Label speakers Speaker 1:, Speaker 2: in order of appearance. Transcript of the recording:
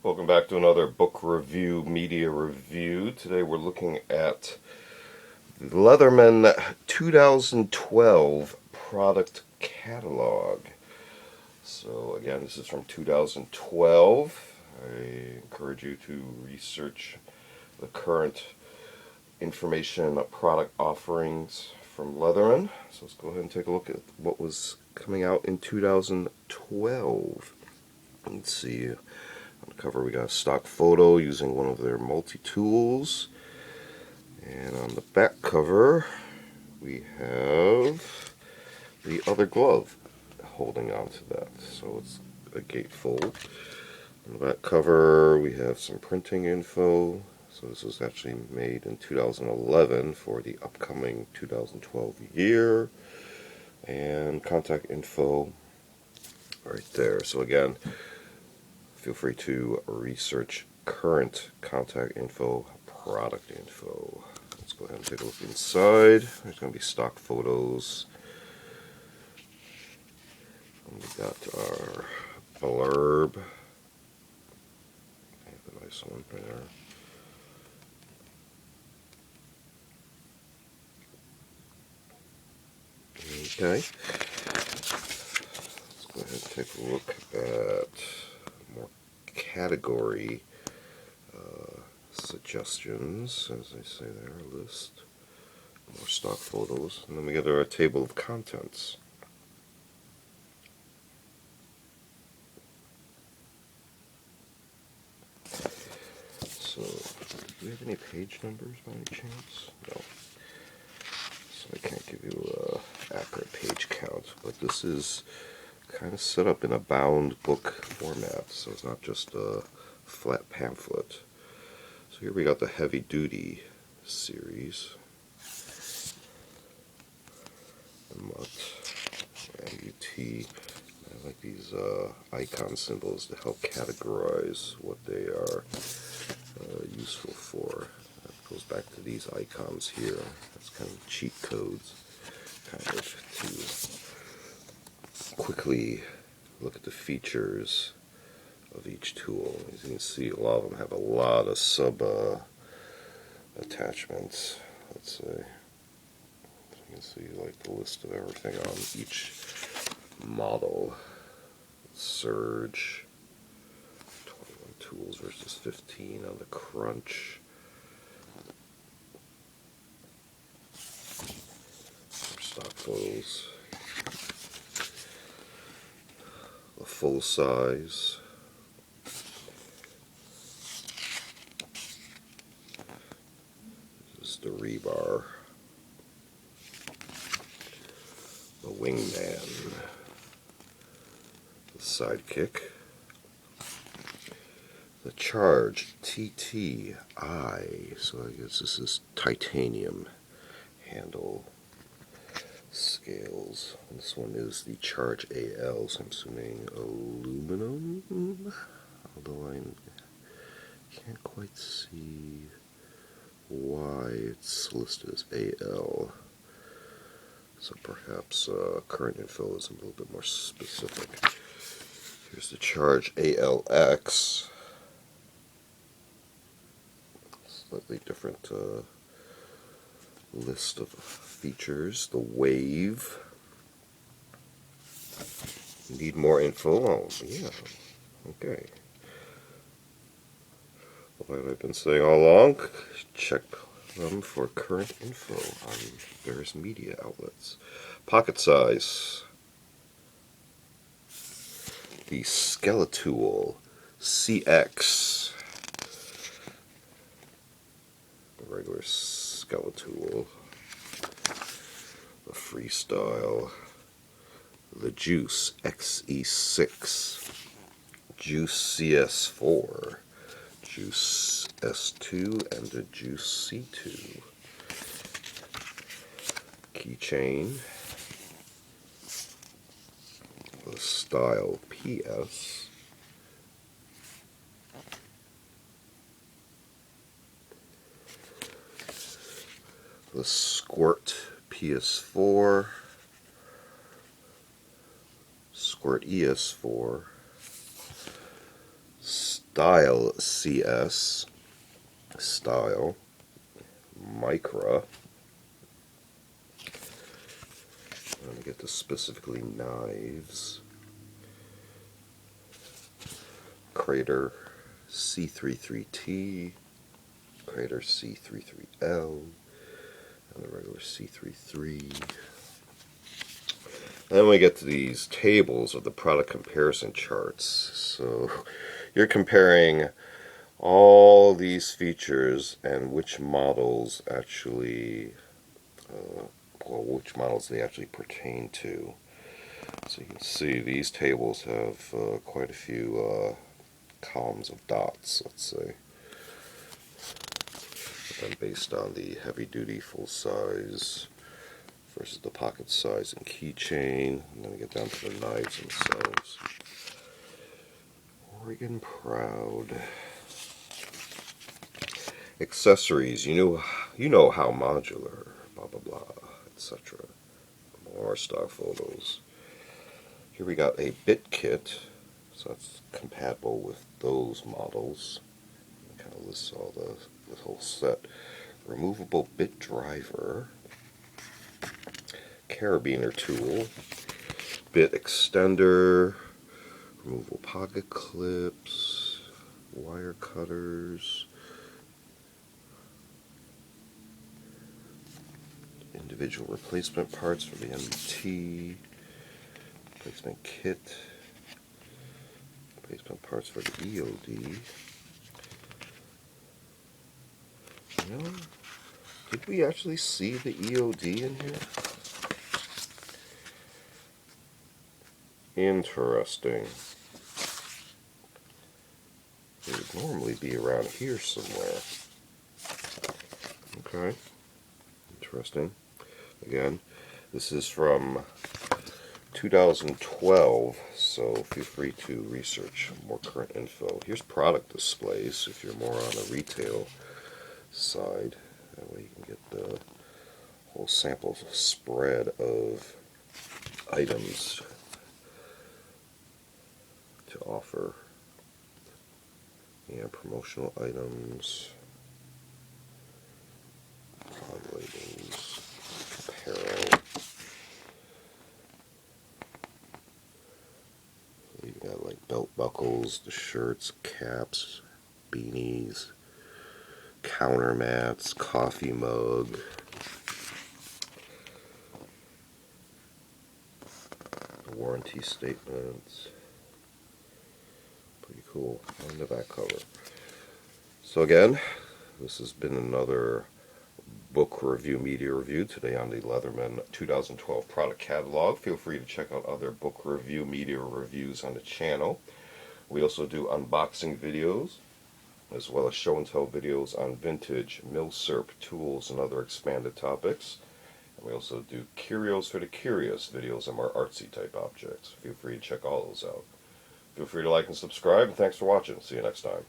Speaker 1: Welcome back to another book review, media review. Today we're looking at the Leatherman 2012 product catalog. So again, this is from 2012. I encourage you to research the current information, product offerings from Leatherman. So let's go ahead and take a look at what was coming out in 2012. Let's see. On the cover we got a stock photo using one of their multi-tools. And on the back cover we have the other glove holding on to that. So it's a gatefold. On the back cover we have some printing info. So this was actually made in 2011 for the upcoming 2012 year. And contact info right there. So again, feel free to research current contact info, product info. Let's go ahead and take a look inside. There's going to be stock photos. And we got our blurb. A nice one there. Okay. Let's go ahead and take a look at more category suggestions, as they say there, a list, more stock photos, and then we get our table of contents. So, do we have any page numbers by any chance? No. So I can't give you an accurate page count, but this is kind of set up in a bound book format, so it's not just a flat pamphlet. So here we got the heavy duty series, MUT, MUT. I like these icon symbols to help categorize what they are useful for. That goes back to these icons here. That's kind of cheat codes, kind of to quickly look at the features of each tool. As you can see, a lot of them have a lot of sub attachments. Let's say, so you can see like the list of everything on each model. Surge, 21 tools versus 15 on the Crunch. Some stock photos. A full size. This is the REBAR. The WINGMAN. The SIDEKICK. The Charge TTI. So I guess this is titanium handle scales. And this one is the Charge AL, so I'm assuming aluminum, although I can't quite see why it's listed as AL. So perhaps current info is a little bit more specific. Here's the Charge ALX. Slightly different list of features. The Wave. Need more info? Oh, yeah. Okay. Like I've been saying all along, check them for current info on various media outlets. Pocket size. The SKELETOOL CX. The regular SKELETOOL. The FREESTYLE. The Juice XE6. Juice CS4. Juice S2 and the Juice C2. Keychain. The Style PS. The SQUIRT PS4. SQUIRT ES4. Style CS, Style, MICRA. Let me get to specifically knives. Crater C33T, Crater C33L, and the regular C33. Then we get to these tables of the product comparison charts. So you're comparing all these features and which models actually, which models they actually pertain to. So you can see these tables have quite a few columns of dots, let's say. But then based on the heavy duty full size versus the pocket size and keychain, and then we get down to the knives themselves. Oregon Proud. Accessories, you know how modular, blah blah blah, etc. More stock photos. Here we got a bit kit, so that's compatible with those models. It kind of lists all the whole set. Removable bit driver, carabiner tool, bit extender, removable pocket clips, wire cutters, individual replacement parts for the MT, replacement kit, replacement parts for the EOD. You know, did we actually see the EOD in here? Interesting. It would normally be around here somewhere. Okay. Interesting. Again, this is from 2012, so feel free to research more current info. Here's product displays if you're more on the retail side. That way you can get the whole sample spread of items to offer. Yeah, promotional items, product labels, apparel. You got like belt buckles, the shirts, caps, beanies, counter mats, coffee mug. The warranty statements. Pretty cool on the back cover. So again, this has been another book review, media review, today on the Leatherman 2012 product catalog. Feel free to check out other book review, media reviews on the channel. We also do unboxing videos, as well as show and tell videos on vintage, milsurp, tools, and other expanded topics. And we also do curios for the curious, videos on more artsy type objects. Feel free to check all those out. Feel free to like and subscribe, and thanks for watching. See you next time.